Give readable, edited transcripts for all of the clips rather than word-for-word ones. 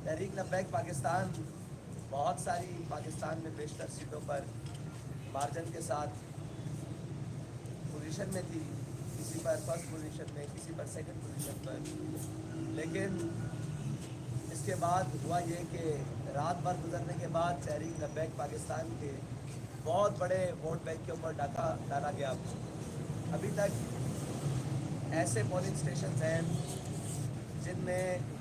तहरीक लब्बैक पाकिस्तान बहुत सारी पाकिस्तान में बेशतर सीटों पर मार्जिन के साथ पोजीशन में थी, किसी पर फर्स्ट पोजीशन में, किसी पर सेकंड पोजीशन पर। लेकिन इसके बाद हुआ ये कि रात भर गुजरने के बाद तहरीक लब्बैक पाकिस्तान के बहुत बड़े वोट बैंक के ऊपर डाका डाला गया। अभी तक ऐसे पोलिंग स्टेशन हैं जिनमें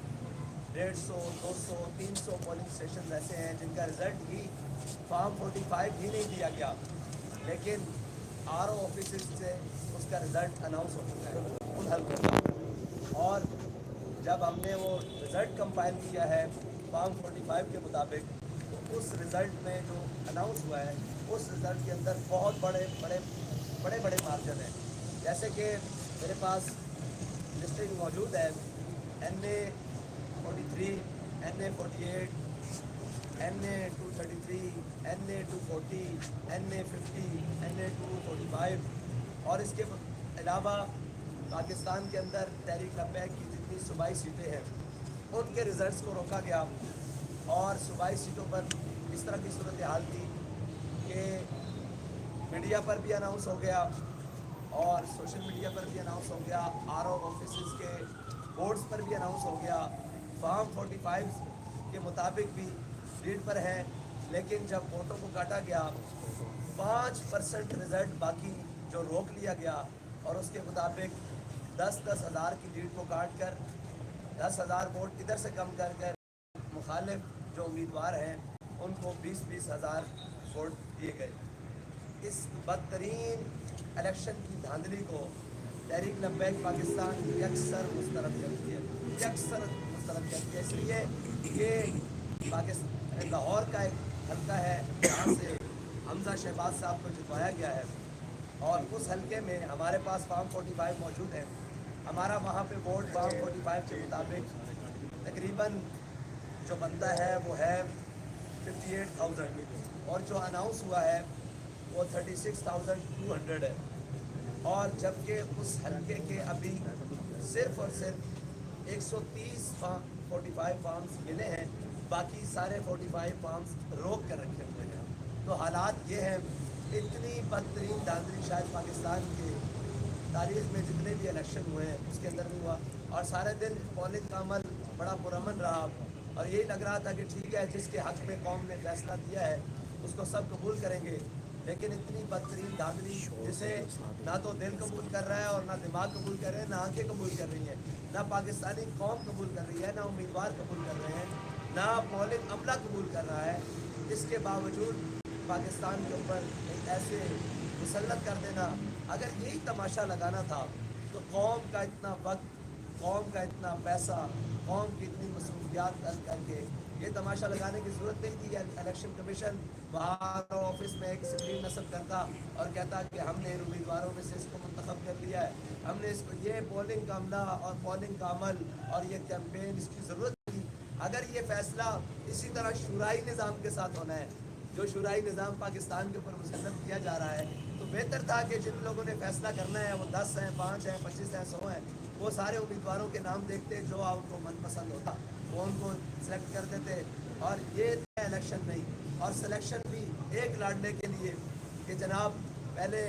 150, 200, 300 पोलिंग स्टेशन ऐसे हैं जिनका रिज़ल्ट ही फॉर्म 45 भी नहीं दिया गया, लेकिन आर ओ ऑफिस से उसका रिज़ल्ट अनाउंस हो चुका है उन हल्कों का। और जब हमने वो रिज़ल्ट कंपाइल किया है फॉर्म 45 के मुताबिक, तो उस रिज़ल्ट में जो अनाउंस हुआ है उस रिज़ल्ट के अंदर बहुत बड़े मार्जिन हैं। जैसे कि मेरे पास लिस्टिंग मौजूद है, NA 43, NA 48, NA 233, NA 240, NA 50, NA 245, और इसके अलावा पाकिस्तान के अंदर तहरीक लब्बैक की जितनी सूबाई सीटें हैं उनके रिज़ल्ट्स को रोका गया। और सूबाई सीटों पर इस तरह की सूरत हाल थी कि मीडिया पर भी अनाउंस हो गया और सोशल मीडिया पर भी अनाउंस हो गया, RO ऑफिस के बोर्ड्स पर भी अनाउंस हो गया, फॉर्म 45 के मुताबिक भी लीड पर है। लेकिन जब वोटों को काटा गया 5% रिज़ल्ट बाकी जो रोक लिया गया, और उसके मुताबिक 10-10 हज़ार की लीड को काट कर 10,000 वोट इधर से कम कर कर मुखालिफ जो उम्मीदवार हैं उनको 20-20 हज़ार वोट दिए गए। इस बदतरीन इलेक्शन की धांधली को तहरीक लब्बैक पाकिस्तान यकसर मुस्तरद करती है, इसलिए कि पाकिस्तान लाहौर का एक हल्का है जहाँ से हमजा शहबाज साहब को जितवाया गया है, और उस हल्के में हमारे पास फॉर्म 45 मौजूद है। हमारा वहाँ पे वोट फॉर्म 45 के मुताबिक तकरीबन जो बनता है वो है 58,000, और जो अनाउंस हुआ है वो 36,200 है। और जबकि उस हल्के के अभी सिर्फ और सिर्फ 130 45 फॉर्म्स मिले हैं, बाकी सारे 45 फॉर्म्स रोक कर रखे हुए हैं। तो हालात ये हैं, इतनी बदतरीन धांधली शायद पाकिस्तान के तारीख में जितने भी इलेक्शन हुए हैं उसके अंदर नहीं हुआ। और सारे दिन पोलिंग का अमल बड़ा पुरअमन रहा, और यही लग रहा था कि ठीक है, जिसके हक़ में कौम ने फैसला दिया है उसको सब कबूल करेंगे। लेकिन इतनी बदतरीन धांधली जिसे ना तो दिल कबूल कर रहा है और ना दिमाग कबूल कर रहे हैं, ना आंखें कबूल कर रही हैं, ना पाकिस्तानी कौम कबूल कर रही है, ना उम्मीदवार कबूल कर रहे हैं, ना पोलिंग अमला कबूल कर रहा है। इसके बावजूद पाकिस्तान के ऊपर एक ऐसे मुसल्लत कर देना, अगर यही तमाशा लगाना था तो कौम का इतना वक्त, कौम का इतना पैसा, कौम की इतनी मसरूफियात करके ये तमाशा लगाने की ज़रूरत नहीं थी। इलेक्शन कमीशन बाहर ऑफिस में एक स्क्रीन नस्ब करता और कहता कि हमने इन उम्मीदवारों में से इसको मुंतखब कर लिया है, हमने इसको, ये पोलिंग का अमला और पोलिंग का अमल और ये कैंपेन, इसकी ज़रूरत थी। अगर ये फ़ैसला इसी तरह शुराई निज़ाम के साथ होना है, जो शुराई निज़ाम पाकिस्तान के ऊपर मुसल्लत किया जा रहा है, तो बेहतर था कि जिन लोगों ने फ़ैसला करना है वो 10 हैं, 5 हैं, 25 हैं, 100 हैं, वो सारे उम्मीदवारों के नाम देखते जो उनको मनपसंद होता वो उनको सेलेक्ट कर देते। और ये इलेक्शन नहीं, और सिलेक्शन भी एक लड़ने के लिए कि जनाब पहले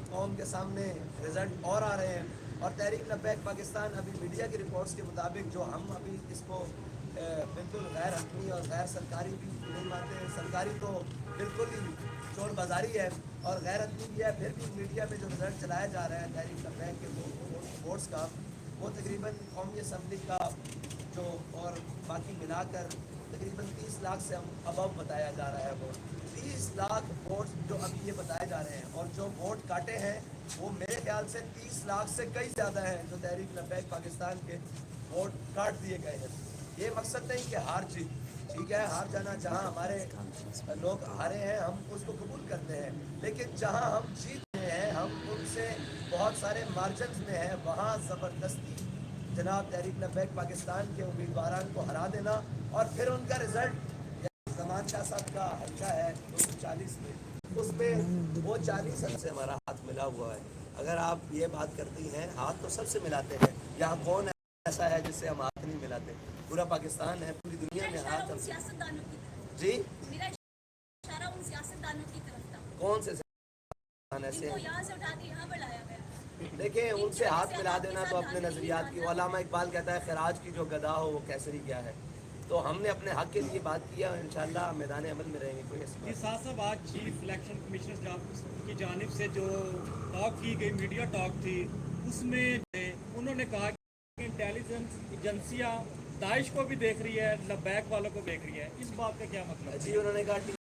कौम के सामने रिज़ल्ट और आ रहे हैं। और तहरीक लब्बैक पाकिस्तान अभी मीडिया की रिपोर्ट्स के मुताबिक, जो हम अभी इसको बिल्कुल गैर हक़नी और गैर सरकारी भी नहीं मानते हैं, सरकारी तो बिल्कुल ही चोर बाजारी है और गैर हक़नी भी है, फिर भी मीडिया में जो रिज़ल्ट चलाया जा रहा है तहरीक लब्बैक के वोट्स का, वो तकरीबन कौमी असम्बली का जो और बाकी मिलाकर तकरीबन 30 लाख से अबव बताया जा रहा है वोट। 30 लाख वोट जो अभी ये बताए जा रहे हैं, और जो वोट काटे हैं वो मेरे ख्याल से 30 लाख से कई ज़्यादा हैं जो तहरीक लब्बैक पाकिस्तान के वोट काट दिए गए हैं। ये मकसद नहीं कि हार जीत, ठीक है, हार जाना, जहाँ हमारे लोग हारे हैं हम उसको कबूल करते हैं, लेकिन जहाँ हम जीत रहे हैं, हम उनसे बहुत सारे मार्जिन में हैं, वहाँ ज़बरदस्ती जनाब तहरीक लब्बैक पाकिस्तान के उम्मीदवारों को हरा देना, और फिर उनका रिज़ल्ट ज़मान शाह साहब का हल्का है 240 में, उसमें वो 40 से हमारा हाथ मिला हुआ है। अगर आप ये बात करती हैं, हाथ तो सबसे मिलाते हैं, यहाँ कौन है ایسا ہے جس سے ہم ہاتھ نہیں ملاتے. پورا پاکستان ہے, پوری دنیا میں ہاتھ ہم سیاستدانوں کی طرف جی میرا اشارہ ان سیاستدانوں کی طرف تھا کون سے سیاستدان جن ایسے کو ہیں؟ یہاں سے اٹھا کے یہاں بلایا گیا. دیکھیں ان سے ہاتھ ملا آپ کے دینا ساتھ تو اپنے دھاندلی نظریات کی. ماننا. علامہ اقبال کہتا ہے خراج کی جو گدا ہو وہ کیسری کیا ہے. تو ہم نے اپنے حق کے لیے بات کیا اور انشاءاللہ میدان عمل میں رہیں گے. کوئی ایسی جی بات ساتھ صاحب آج چیف الیکشن کمیشنر کی جانب سے جو ٹاک کی گئی میڈیا ٹاک تھی اس میں انہوں نے کہا کہ انٹیلیجنس ایجنسیاں داعش کو بھی دیکھ رہی ہے, لبیک والوں کو دیکھ رہی ہے, اس بات کا کیا مطلب ہے؟ جی انہوں نے کہا ٹی